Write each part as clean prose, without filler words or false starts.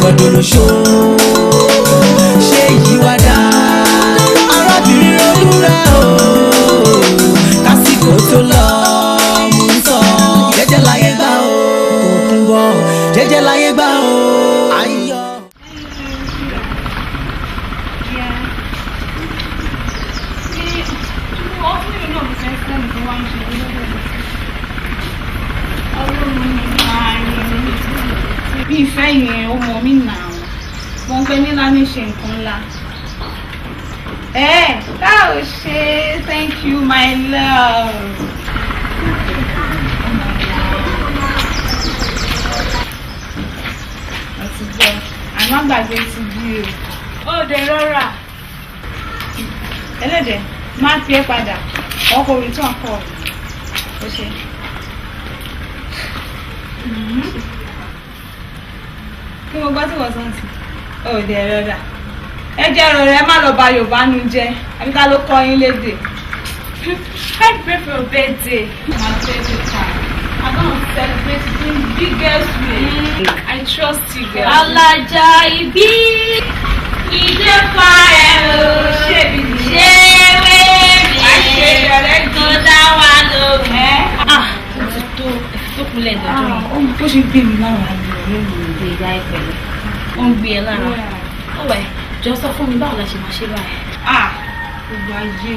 gbọ́dọ̀ lóṣó ṣé yí wá dá arábìnrin olúra o kásìkò tó lọ mú sọ jẹ́jẹ́ láyé gbà o òkun bọ̀ jẹ́jẹ́ láyé gbà o ayọ̀. Bí ìfẹ́ yẹn ọmọ mi nà ọ́ wọ́n pẹ́ nílá ní ṣe nǹkan ńlá. Káò ṣe thank you my love. Àti gbọ́ àmọ́ gbàgbé ti bí o. Ó dé rọ́rà. Ẹlẹ́dẹ̀ máa fi ẹ́ padà ọkọ̀ return call. Ó ṣe. Kí mo gbọ́ tí wọ́n sọ́n sí? Ó dẹ̀ rọ́rà. Ẹ jẹ́ ẹ̀rọ rẹ̀ má lọ bà Yorùbá nu jẹ́. Àbí ká ló kọ́ yín lédè. I pray for your birthday. My birthday time. I'm gonna celebrate it in the biggest way. I trust you girl. Alájà ìbí ìjẹ́pà ẹ̀rọ ṣé wéèrè tó dá wa lóhùn. Ó ti tó kúnlẹ̀ dọ́dún yìí. Ó ṣe gbé mi lára àgbẹ̀ ọ̀rẹ́ mi. Ìgbé ìgbà ìpẹ̀lẹ̀. Ó ń gbé ẹ lára. Ó wẹ̀ jọ sọ fún mi báwo la ṣe máa ṣe báyìí. Gbogbo ayé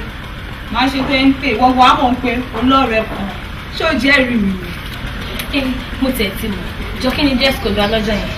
máa ṣe pé ń pè wọ́n wá mọ̀ pé olóòrẹ́ kan ṣé ó jẹ́rìí mi ni. Mo tẹ̀ tí mo jọ kí ni dress code wa lọ́jọ́ yẹn.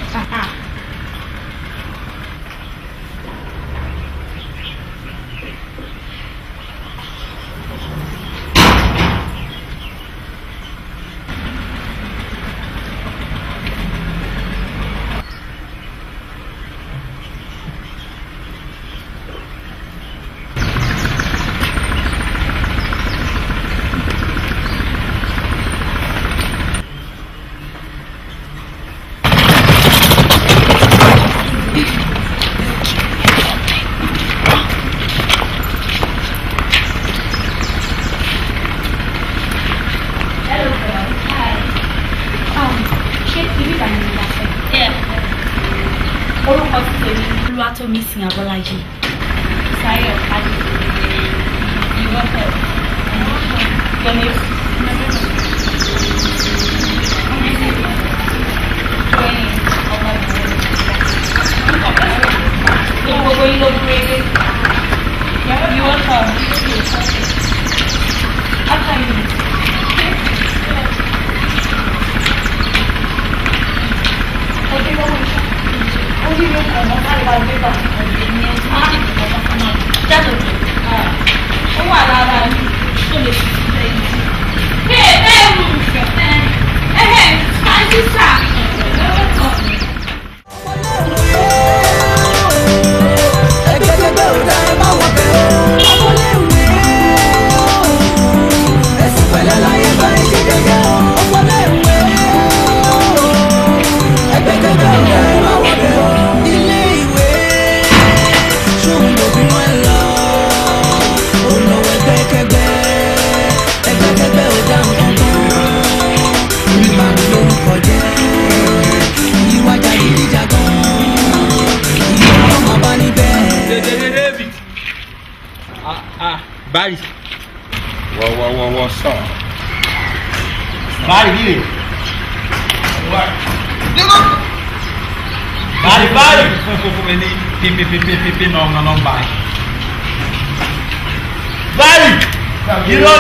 Orúkọ ti tèmi Olúwatómisìn Abọ́lájí. Sáyọ̀ Pati. Ìwọ́pẹ̀. Yọ̀mí. Gbogbo yín ló dúró ilé. Ìwọ́pẹ̀. After you. Okay, go on. Only you can not have a paper. That's okay. Oh, what are you? Hey, my sister. Barry. What's up? Barry, here. What? Barry. No, Barry. Barry. Irọ́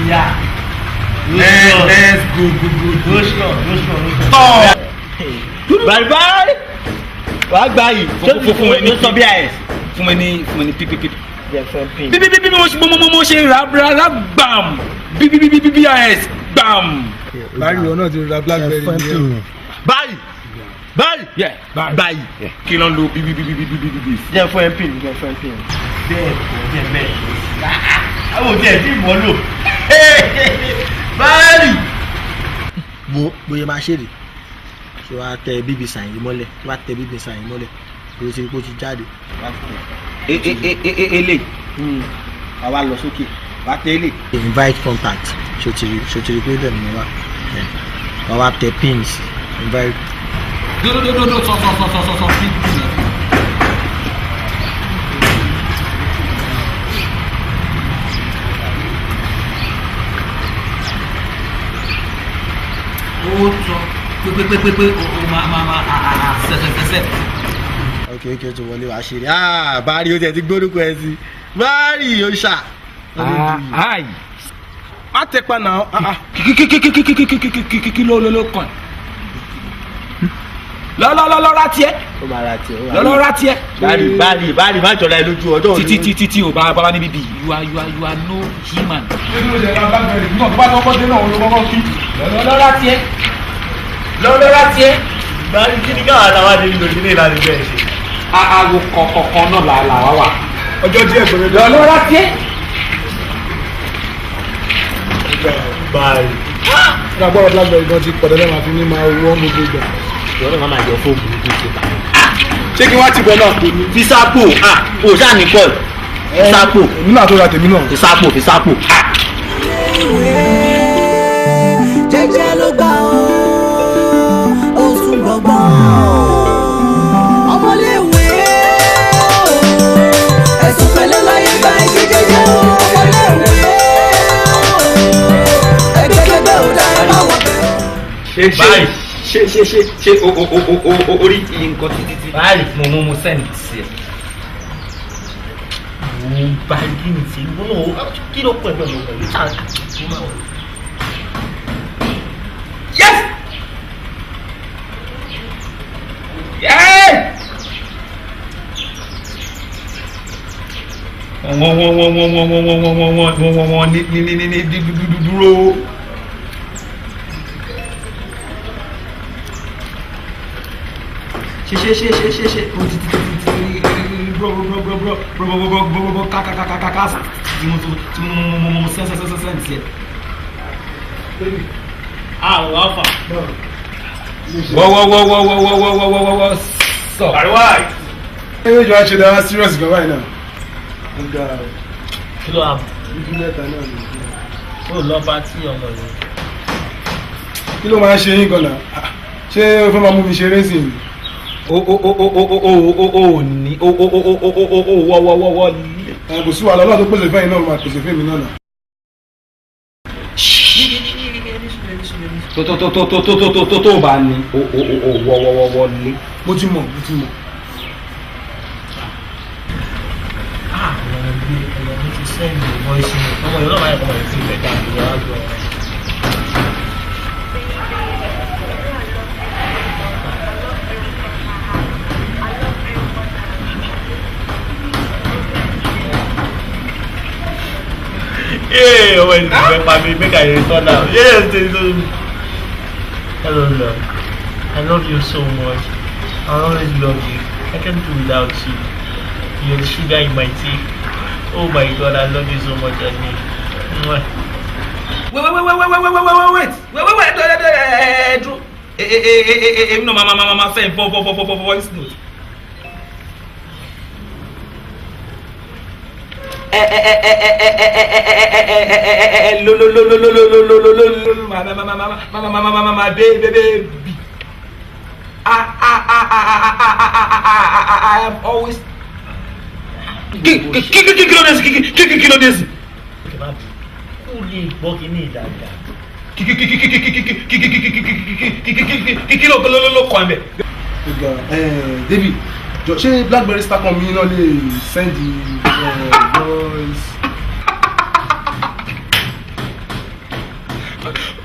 Yeah. Let's go. Stop. Barry. Wàá gbá yìí fún ẹni sọ bí àyẹ̀ fún ẹni pípípí mo ṣe ra gbàm bí àyẹ̀ gbàm. báyìí wọn náà ti ra Blackberry ni báyìí kí ló ń lo bí. jẹ́ fún mp bẹ́ẹ̀ àwọn òjì ẹ̀ tí mọ́ lò báyìí. wo bóyá máa ṣe rè ṣé wàá tẹ bíbí sàn yìí mọ́lẹ̀ wàá tẹ bíbí sàn yìí mọ́lẹ̀ kò sí kó ti jáde. ele àwa lọ sókè wàá tẹ ele. invite contact ṣòtìrì pé bẹ́ẹ̀ ni mo wá. wá tẹ pins very. Do so pin. Ó sọ pé o máa ṣẹ̀ṣẹ̀. Okay tó wọlé wá ṣeré Bari ó tẹ̀ ti gbórúkọ ẹ sí Bari ó ṣà. Ai má tẹpa náà kí ló kàn lọ́lọ́lọ́lọ́ra tiẹ̀ lọ́lọ́ra tiẹ̀. Bari má jọra ẹ lójú ọjọ́ òní. títí o bá ní bíbí you are no human. lọ́lọ́ra tiẹ̀. Bari kí ni káwọn àtàwọn àdéhùn lòdì ní ìlànà ìbẹ̀rẹ̀ ṣe. aago kọ̀ọ̀kan náà là wá. ọjọ́ díẹ̀ gbọ́dọ̀ lọ́lọ́ra tiẹ̀. Bari. Ìgbàgbọ́dọ̀ Blackberry gan ti pọ̀dọ̀ lẹ́wọ̀n àfi ní máa wọ́n gbogbo ìgbà. ìwọ náà máa jẹ fóònù ní kí n ṣe ta. Ṣé kí wọ́n ti bọ̀ náà? Fisapo o ṣáà ní pọ̀ Fisapo. Èmi náà tó ra tèmi náà. Fisapo. Jẹ́jẹ́ ló gbà ó sùn gbọ̀ngbọ̀n ọmọléèwé ẹ̀sùn pẹ̀lẹ́ láyé gba ẹ̀jẹ̀ jẹ́jẹ́ ọmọléèwé ẹgbẹ́gbẹ́ ò dára máa wọ̀ bẹ́ẹ̀. ṣe orí nǹkan títí. báyìí mo send sí ẹ. mo bá kí ni tí mo náà kí ló pẹ̀lú ọ̀nà pẹ̀lú ṣáà. Yes! Yeah! Wọ́n ní dúró. Ṣe bro kaka tí mo sẹ́nsẹ̀ wọ́n fà. wọ́ sọ. àríwá. Ẹ̀yẹ́ ìjọ àṣẹ dára serious gan báyìí náà. kí ló hàn. Ibi mẹ́ta náà ni. ó lọ bá tí ọmọ yìí. Kí ló máa ń ṣe yín gan náà? Ṣé o fẹ́ máa mú mi ṣeré sí i? Ní wọ́ Kò sí wàhálà Ọlọ́run tó pèsè fẹ́yìn náà máa pèsè fẹ́mi náà náà. tó bá ní wọ́ lé. Mo ti mọ̀. mo ti sẹ́yìn ìwọ ìsinmi ọmọ yìí náà máa ń kọ́ ẹ̀ sí ìgbẹ́ta ìwọ àgbọ̀. Yeah, when make I return now. Yes, hello, love. I love you so much. I'll always love you. I can't do without you. You're the sugar in my tea. Oh my God, I love you so much, Annie. Wait. No, mama, send voice note. My baby. I have always. Kilo this. Kúlì gbọ́ kí ní ìdájà. Kilo kọ́ ẹ̀ bẹ̀. David, ṣé Blackberry star kan mi náà lè send voice?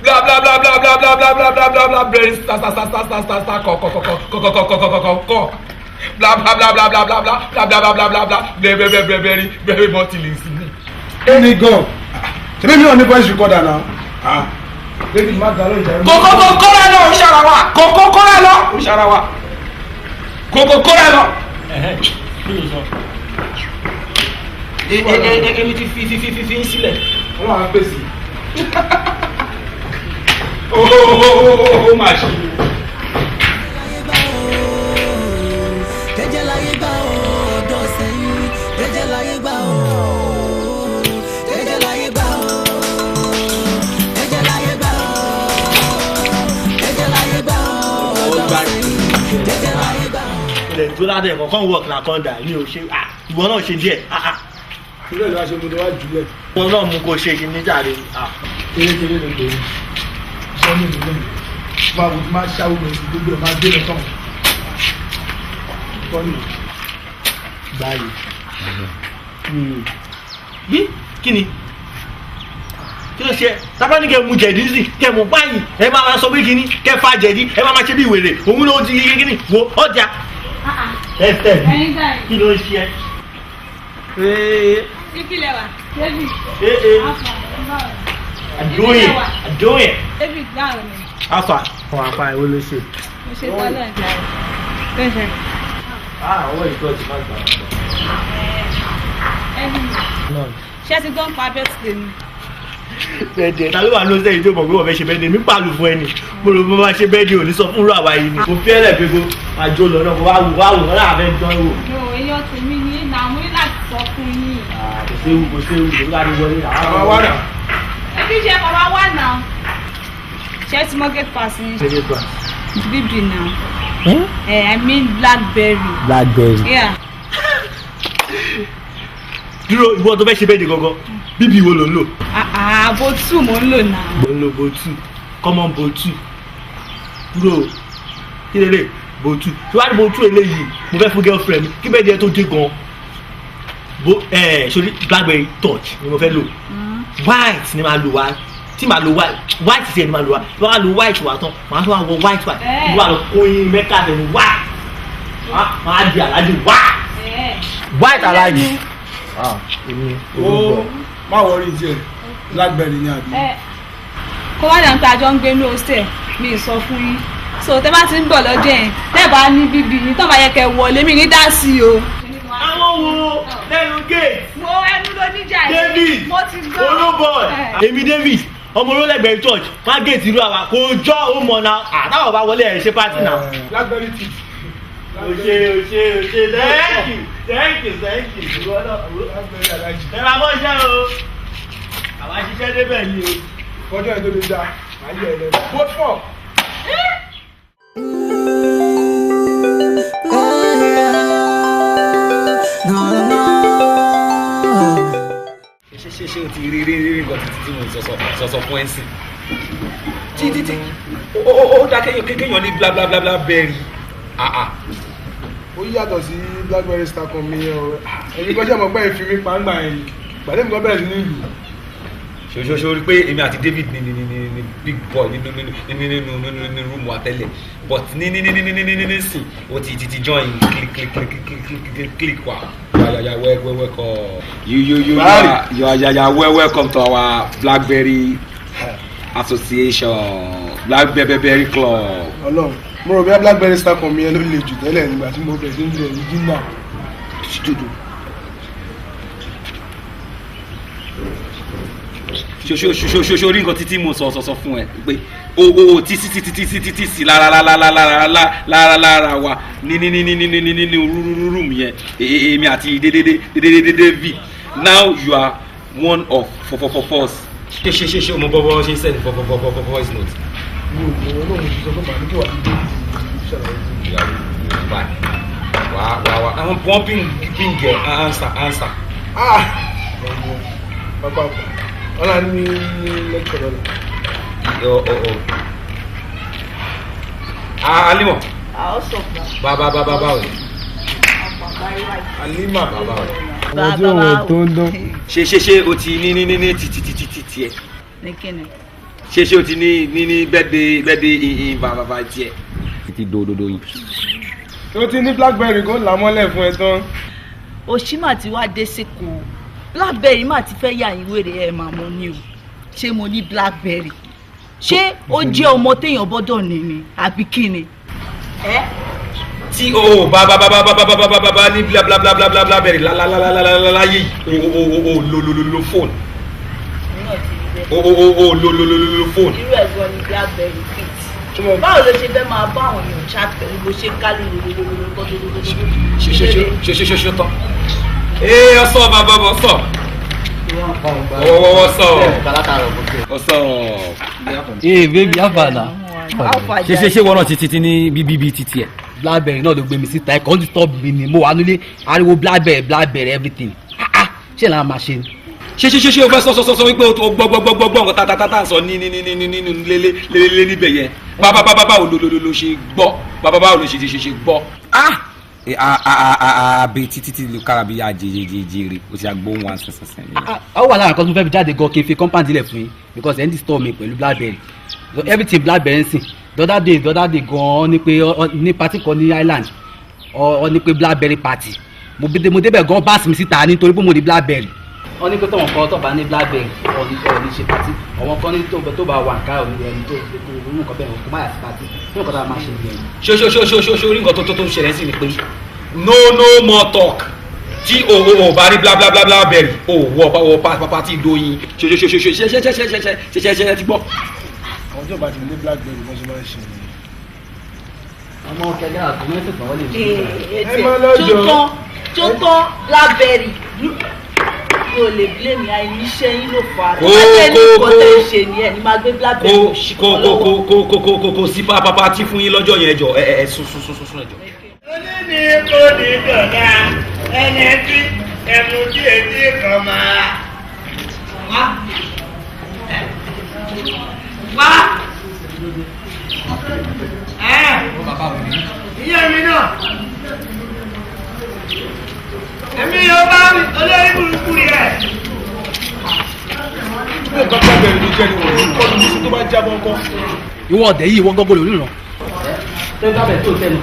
Blah blah blah blah blah blah blah blah blah blah blah brain star ko blah blah blah blah blah blah blah blah blah blah blah blah very bottling sí mi. Ẹni gan ṣebí mi náà ní voice recorder náà. David má dá lóyún ìjà. Kókókóró lọ òṣàràwà kókókóró lọ òṣàràwà kókókóró lọ. Kí ló sọ? Èmi ti fi sílẹ̀. Wọ́n máa pèsè. Ó máa ṣe. Jẹ́jẹ́ láyé gbà ó ọ̀dọ̀ sẹ́yìn jẹ́jẹ́ láyé gbà ó jẹ́jẹ́ láyé gbà ó jẹ́jẹ́ láyé gbà ó ilẹ̀ tó ládẹ̀ kọ̀ọ̀kan work na kọ́ńdà mi ò ṣe ìwọ náà ṣe díẹ̀ ilé ìlú aṣọ ìmúdọ̀ wá jùlẹ̀. wọn náà mú kó ṣe kí ní jáde. kérékéré ló dé sọ́nù ìlú lẹ́yìn máa wò máa ṣáwó mi sí gbogbo ẹ̀ máa gbé lọ tán. sọ́nù báyìí bí kí ni kí ló ṣe sábà ní kẹ mú jẹ̀dí sí kẹ mú báyìí ẹ máa sọ bí kíní kẹ fa jẹ̀dí ẹ máa ṣe bí wèrè òun ló ti yé kíní wo ọjà ẹsẹ̀ kí ló ṣe ìpìlẹ̀ wa david àdóyè david dáhùn ni. afa ọ̀hún apá ìwé ló ṣe. mo ṣe tọ́lẹ̀ ìjà rẹ̀ bẹ́ẹ̀ ṣe. àwọn ìtọ́ ti máa gbà wọ́n. ṣé ti gbọ́n pa birthday ni. bẹ́ẹ̀dẹ̀ ta ló wà ló sẹ́yìn tó mọ̀ pé wọ́n fẹ́ ṣe bẹ́ẹ̀dẹ̀ mi pàlù fún ẹni mo rò bó máa ṣe bẹ́ẹ̀dẹ̀ ò ní sọ fún àwa yìí ni. mo fi ẹlẹ́ pé kó àjò lọ náà kó wá wò wọ́n náà fẹ́ dán wò. èèyàn tèmi ní ìnáwó ní láti sọ fún yín. kò séwu kò séwu kò láti wọlé àwọn wá náà. ẹbí ṣe bàbá wà náà. ṣé ti mọ́ gate pass ni. bíbí náà. I mean Blackberry. Blackberry. Yeah. dúró ìwọ tó fẹ́ ṣe bẹ́ẹ̀dẹ̀ gangan bíbí wo ló ń lò. Botu mo ń lò náà. mo ń lo botu common botu dúró kí lélẹ̀ botu tí wàá ní botu eléyìí mo fẹ́ fún girlfriend mi kí bẹ́ẹ̀ di ẹ tó dé gan sórí Blackberry touch ni mo fẹ́ lò white ni màá lò wá tí màá lo white sí ẹ ni màá lò wá tí wàá lo white wá tán màá tún wá wọ white wá ìlú àlọ́ kóyin mẹ́ka tẹ̀lé wá màá di aláàjì wá white aláàjì. ó má wọrí tiẹ̀ Blackberry ni àbí. kó wá dàn pé àjọ ń gbé ní hostel mi ì sọ fún yín so tẹ bá ti ń bọ̀ lọ́jọ́ yẹn lẹ́bàá ní bíbí yín tó bá yẹ kẹ́ wọlé mi ní dá sí o. àwọn wo lẹ́nu gate. mo ẹnu ló níjà yìí. David mo ti gbọ́. olóbọ̀ èmi David ọmọ olólẹ́gbẹ̀ẹ́ church má gate ìlú àwa kò jọ ó mọ̀ náà àtàwọn bá wọlé ẹ̀ ṣe pàtì náà. Blackberry tip. Oṣé thank you. Blackberry alájí. ẹ máa bọ́ iṣẹ́ o àwa ṣiṣẹ́ débẹ̀ ni o. kọjá ẹ̀ tó lè dá ayé ẹ̀ lẹ́nu. vote for. ṣe o ti rí nǹkan tí mo sọ fún ẹ sí tí ó dá kéèyàn ní Blackberry ó yàtọ̀ sí Blackberry star kan mi yẹn o èmi kọjá mọ̀ pé ìfi mi pàǹgbà yẹn gbàdé mi kọ́ bẹ̀rẹ̀ sí ní ìlú. ṣoṣo rí pé èmi àti David ní big boy nínú rúùmù àtẹ́lẹ̀ but ní sìn ó ti join click wa you are welcome to our Blackberry association Blackberry club. Ọlọ́run mo rò bí Blackberry star kan mi yẹn ló le jù tẹ́lẹ̀ nígbà tí mo bẹ̀rẹ̀ sí ní ilẹ̀ yìí náà ṣùjòdò. ṣoṣo orí nǹkan títí mo sọ fún ẹ pé o tí sí lára wa ní rúrúrúm yẹn èmi àti David now you are one of four us. ṣe o mọ bọ́bọ́ ṣe ń send voice note. wà wọ́n pín answer. Papa ọlá ní lecture lọ́la. Alimo. Baba. Alima. Baba. Ṣé o ti ní tiẹ̀. Ní kíni. Ṣé o ti ní birthday bàbá tiẹ̀. Títí dòdòdò yìí. O ti ní Blackberry kó làmọ́lẹ̀ fún ẹ tán. Òṣìmà tí wàá dé síkò Blackberry má ti fẹ́ yà yín wèrè ẹ̀ máa mọ ní o ṣé mo ní Blackberry ṣé ó jẹ́ ọmọ téèyàn gbọ́dọ̀ ní ni àbí kí ni. tí o bá ní Blackberry láyé o lo fóònù o lo fóònù. irú ẹ̀gbọ́n ni Blackberry fit báwo ló ṣe fẹ́ máa bá àwọn èèyàn chat pẹ̀lú bó ṣe ń kálí ṣe tán. Ọsọ bàbá ọsọ. Ọsọ. Baby, how far now? Ṣé wọ́n náà ti ní bíbí títí ẹ̀? Blackberry náà ló gbé mi síta ẹ̀kọ́ ti stop mi ni mo wà nílé ariwo Blackberry everything ṣé làwọn máa ṣe ni. ṣé o fẹ́ sọ wípé o gbọ́ nǹkan tata sọ nínú lélẹ́ níbẹ̀ yẹn báwo ló ṣe gbọ́ báwo ló ṣe gbọ́. àbí títí lu kárabi àjèjìrì o ti àgbóhùn wa sẹsẹsẹ. ó wà lára kan tó fẹ́ fi jáde gan kí n fi compound ilẹ̀ fún yín because ẹ̀ ń disturb mi pẹ̀lú Blackberry everything Blackberry ń sìn the other day gan-an ní pé ní party kan ní Island ọ ní pé Blackberry party mo débẹ̀ gan bá mi síta nítorí pé mo ní Blackberry wọ́n ní pé tọ̀wọ̀n kan tó bá ní Blackberry ọ̀ní ṣe party àwọn kan ní tó bá wà nǹkan ọ̀ní ẹni tó ní nǹkan bẹ́ẹ̀ kó má yà sí party ní nǹkan tó bá máa ṣe nìyẹn. ṣó orí nǹkan tó ń ṣẹlẹ̀ sí ni pé no more talk tí o bá rí Blackberry o wọ party ìdóyin ṣe ti gbọ́. àwọn tó bá ti ní Blackberry wọ́n ṣe máa ń ṣe ni. ọmọ kẹlẹ àtúnṣe tó wọlé tó tán Blackberry o lè blame àìníṣẹ́ yín ló fà á. lájẹ́ ní ìkọ́tẹ́ ìṣe ni ẹ̀ ní máa gbé Blackberry òṣìkọ́ lọ́wọ́. kò sí pàápàá fún yín lọ́jọ́ yẹn ẹjọ́ ẹ sún ẹjọ́. oníní kò ní dọ̀la ẹni tí ẹnu tí etí kan máa. wá ìyá mi náà èmi yóò bá olórí burúkú rẹ̀. bẹ́ẹ̀ bá Blackberry ló jẹ́ ni wọ́n kọ́ ní tó bá jábọ́ ńkọ́. ìwọ ọ̀dẹ̀ yìí wọ́n gọ́gọ́ lórí ràn. tó bá bẹ̀ tó tẹnu.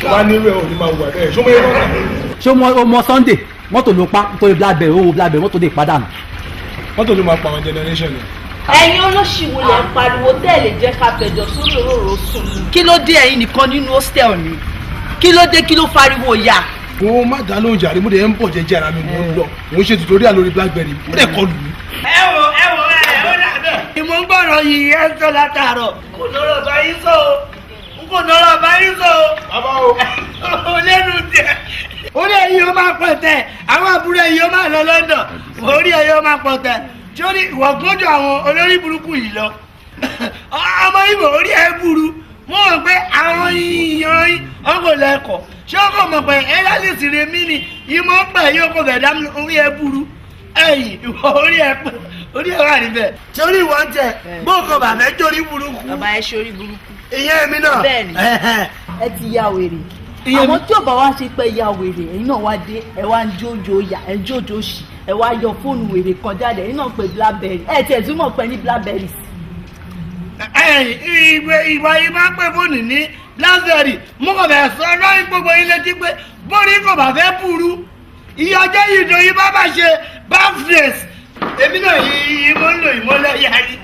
tó bá nílò ẹ̀ ò ní máa wà bẹ́ẹ̀ ṣó mọ ẹ̀rọ náà. ṣé ọmọ Sunday mọ́tò ló pa nítorí Blackberry owó Blackberry mọ́tò lè padà nù. mọ́tò ló máa pa àwọn generation ni. ẹ̀yin olóṣìwò lẹ ń pariwo tẹ́lẹ̀ jẹ́ ká fẹjọ́ sórí òróró sùn. kí ló dé ẹ̀yin nìkan nínú hostel ni kí ló dé kí ló fariwo ya. mo má dá lóhùn jàre mo dẹ̀ ń bọ̀ jẹ́jẹ́ ara mi mo ń lọ mo ń ṣe tutorial lórí Blackberry mo dẹ̀ kọlù mí. ẹ wo ó dàbẹ̀. ìmọ̀ ń gbọ́dọ̀ yìí ẹ ń sọ látàárọ̀ kò lọ́rọ̀ bá yín sọ o kò lọ́rọ̀ bá yín sọ o. bàbá o. o lẹ́nu tiẹ̀. orí ẹ̀yin ó máa pọ̀ tẹ̀ àwọn àbúrò ẹ̀yin ó máa lọ London orí ẹ̀yin ó máa pọ̀ tẹ̀ sórí ìwọ̀gbọ́dọ̀ àwọn olórí burúkú yìí lọ ọmọ Ìgbò orí ẹ̀ burú mo rò pé àwọn èèyàn ọkọ̀ lẹ́kọ̀ọ́ ṣé ọkọ̀ mọ̀ pé ẹ́lálìsì rẹ̀ mí ni ìmọ̀ pẹ̀ yóò kó bẹ̀dá orí ẹ̀ burú ẹ̀yìn ìwọ orí ẹ̀ wà níbẹ̀ torí ìwọ ń tẹ bókọ̀ bàbá torí burúkú. bàbá ẹ ṣorí burúkú. ìyẹn mi náà. bẹ́ẹ̀ni ẹ ti ya wèrè àwọn tí ò bá wá ṣe pé ya wèrè ẹ̀yin náà wá dé ẹ wá ń jójo yà ẹ ń jójo ṣì ẹ wá yọ fóònù wèrè kan jáde ẹ̀yin náà pé Blackberry ẹ tiẹ̀ túmọ̀ pé ní Blackberry sí. ìwà yìí máa ń pè fóònù ní Blackberry mo kàn fẹ́ sọ lọ́yìn gbogbo yín létí pé bórí kò bá fẹ́ burú iye ọjọ́ yìí tó yín bá ṣe backface èmi náà yìí mo ń lò ìmọ̀lẹ́ yarí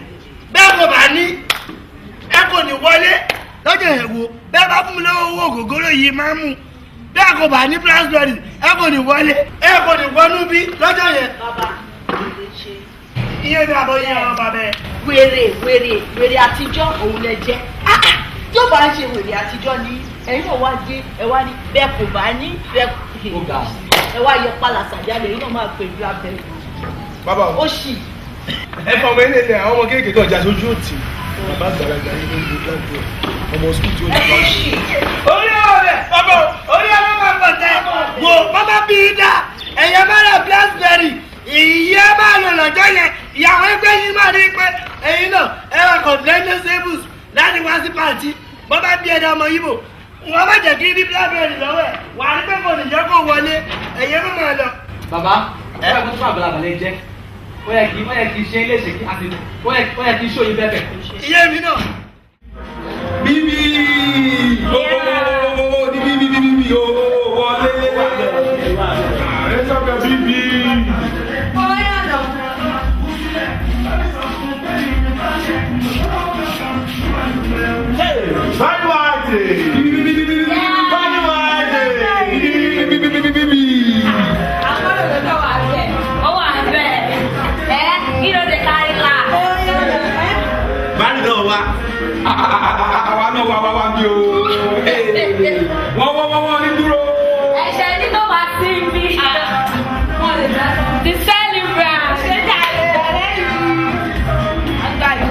bẹ́ẹ̀ kò bá ní ẹ kò ní wọlé lọ́jọ́ ẹ̀wò bẹ́ẹ̀ bá fún mi lọ́wọ́ owó ògógóró yìí máa ń mú bẹ́ẹ̀ kò bá ní Blackberry ẹ kò ní wọlé ẹ kò ní wọnú bí lọ́jọ́ yẹn. bàbá lè ṣe. iye ní àbọ̀ yẹn àwọn bàbá ẹ. wèrè àtijọ́ òun lẹ jẹ́ tí ó bá ń ṣe wèrè àtijọ́ ni ẹ̀yin náà wá dé ẹ wá ní bẹ́ẹ̀ kò bá ní bẹ́ẹ̀ ẹ wá yọ pálásà jáde ẹ̀yin náà máa pè Blackberry. bàbá o ó ṣì. ẹ fọ ọmọ ilé ilẹ̀ àwọn ọmọ kéékèèké ọjà sójú òtì bàbá àgbàlagbà yìí ló ń lo Blackberry ọmọ sukùl tí ó ní bá ṣe. orí ọ̀rẹ́ bàbá orí ọ̀rẹ́ máa pọ̀ tẹ́ wò bàbá bí i dá ẹ̀yẹ mẹ́rẹ̀ Blackberry ìyẹ́ máa lò lọ́jọ́ yẹn ìyàwó ẹgbẹ́ yín máa rí pé ẹ̀yin náà ẹ̀rọ kọ̀ọ̀dẹ́ndé sables láti wá sí pàtí bàbá bí ẹ̀dá ọmọ yìí bò wọ́n bá jẹ́ kí ní Blackberry lọ́wọ́ ẹ̀ wà á ní pé kò ní jẹ́ kó wọlé ẹ̀yẹ mọ́ máa lọ. bàbá ẹ bá gbọ́dọ̀ àgbàlagbà lè jẹ́ ó yẹ kí ṣe ilé ṣe kí àti ó yẹ kí ṣòyìn bẹ́ẹ̀ bẹ́ẹ̀. iye mi náà. bíbí ooo ní bíbí ooo wọlé. ẹ sọ́kẹ́ bíbí. àwa náà wá bí o wọ́n ní dúró. ẹ̀ṣẹ̀ ní tó wá sí ibi the celebrant ṣé jáde lẹ́yìn agbáyé.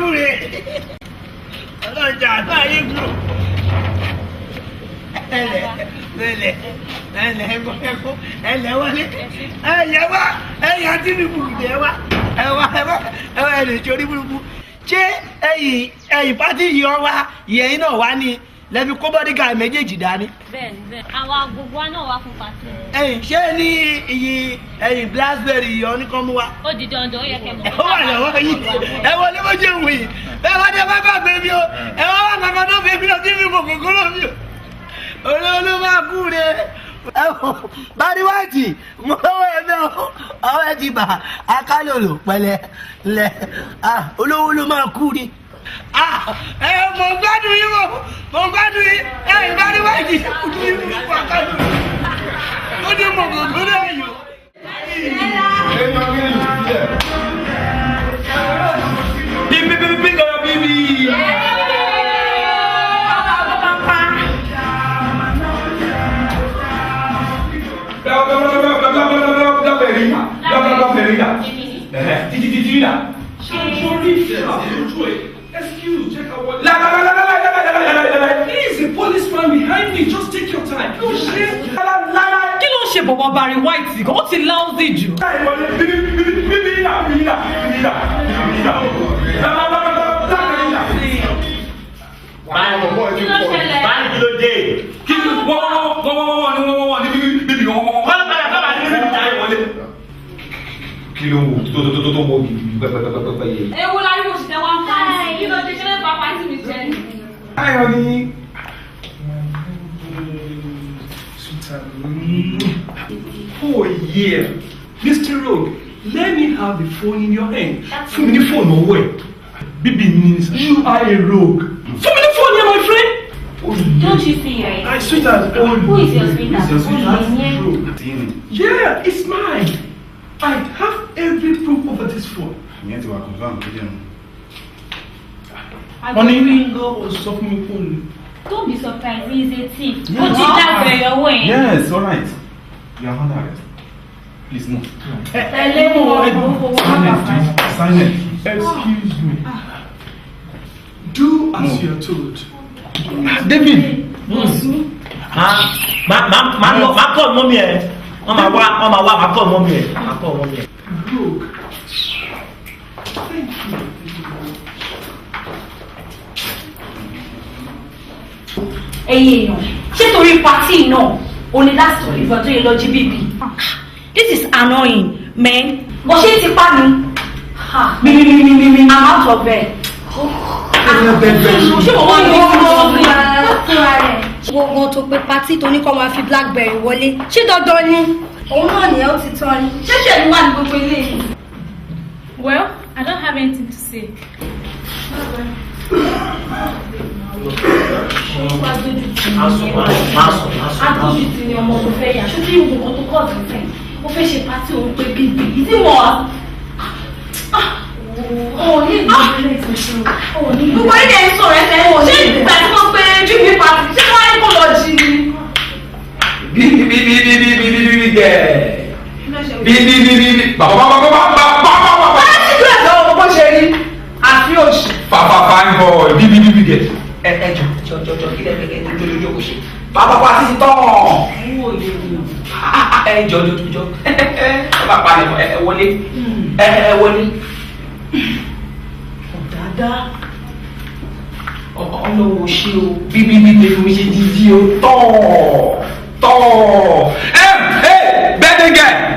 kúre ọlọ́jà náà yé gbúrò ẹlẹ wọlé ẹyẹ wá ẹyẹ àti mi burúkú ẹ wá ẹ lè torí burúkú ṣé ẹ̀yin pátì yìí ọ wá ìyẹn náà wá ní lẹbi kó bọ́dígà méjèèjì dání. bẹ́ẹ̀ni àwa gbogbo wa náà wá fún pàtì. ṣé ní iyì Blackberry yìí ọ ní kán mú wa. ó di dandan ó yẹ kẹ́ mọ̀. ẹ wà lọ́wọ́ yìí ẹ wọlé bó ṣe wù yìí ẹ wá dé bábà bèbí o ẹ wá wà bàbá tó bèbí o tí mi mọ̀ kòkòrò mi o olóòlù máa kú re. ẹ wọ bari wáìtì mo lọ́wọ́ ẹ náà ọwọ́ ẹ ti bà akálòlò pẹ̀lẹ́ lẹ olówó ló máa kú rí. mo gbádùn yín mo gbádùn yín bari wáìtì kúndú yín mo akálòlò ó dé mọ̀ kòkòrò ẹ̀yọ́. Excuse, check out what. He is a policeman behind me. Just take your time. Kí ló ń ṣe bọ̀bọ̀ Barry White gan? Ó ti lousy jù. Báyìí kí ló dé? Kí ló wọ́n ní bíbí wọn. Kí ló ń wò tó wọ pẹpẹpẹpẹ yẹ. ewu la ní oṣù tẹwàá ń fa kí ló dé kílẹ̀ pàpà tí mi jẹ ní. Ayọ̀ ni. Oh yeah, Mr. Rogue, let me have the phone in your hand. Fún mi ní fóònù ọwọ́ ẹ̀. Bíbí mi ni sir. You are a rogue. Fún mi ní fóònù yẹn, my friend. Don't you see your My sweetheart. Who is your sweetheart? Yeah, it's mine. I have every proof over this phone. Honey, go sọ fún mi phone. Don't be surprised, he is a thief. Ó ti dàgbẹ̀ your way. Yes, all right. You are under arrest. Please move. Sign it. Excuse me. Do as you are told. David. Má kọ́ mọ́mí ẹ̀. Wọ́n máa wá má kọ́ mọ́mí ẹ̀. Look. Thank you. Ẹ̀yin èèyàn, ṣé torí pàtí náà o ní láti sọ̀rọ̀ ìfọ̀ tó yẹ lọ jí bíbí? This is annoying, man. Bó ṣe ti pa mi. I'm out of bed. Ṣé mo wọ́n ní fún rẹ̀? Gbogbo tó pe pàtí tó ní kọ́ máa fi Blackberry wọlé. Ṣé dandan ni? Òun náà nìyẹn ó ti tán ni. ṣẹ̀ṣẹ̀ ló wà ní gbogbo ilé yìí. Well, I don't have anything to say. Àtúntì ni ọmọ tó fẹ́ yà ṣojú ìwò kan tó kọ́ ọ̀sẹ̀ fẹ́. Ó fẹ́ ṣe pàtí òun pé bíbí. Ìdí mọ̀ ọ́ ní ìdílé ìfẹsẹ̀ gbogbo ilé ẹ̀ sọ̀rọ̀ ẹ̀fẹ̀ ṣé ìgbà tí wọ́n pe júbí pàtì ṣé wọ́n á ní kó lọ jí ni. Bí bàbá. Báyọ̀ sì gbé ẹ̀dọ́ ọmọ bó ṣe rí àfi òṣì. Fine boy. Bí gẹ̀. jọjọjọ kí lẹ fẹkẹ tó lójú kò ṣe bàbá wa ti tán ẹ jọjọjọ ẹ bá palẹ̀ ẹ wọlé ẹ wọlé ọ̀dàdà ọlọ́wọ́ ṣe o bíbí mi ṣe dídí o tọ́ ẹ bẹ́ẹ̀ gẹ̀.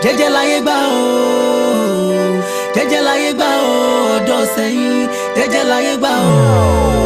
jẹ́jẹ́ láyé gbà ó sẹ́yìn jẹ́jẹ́ láyé gbà ó.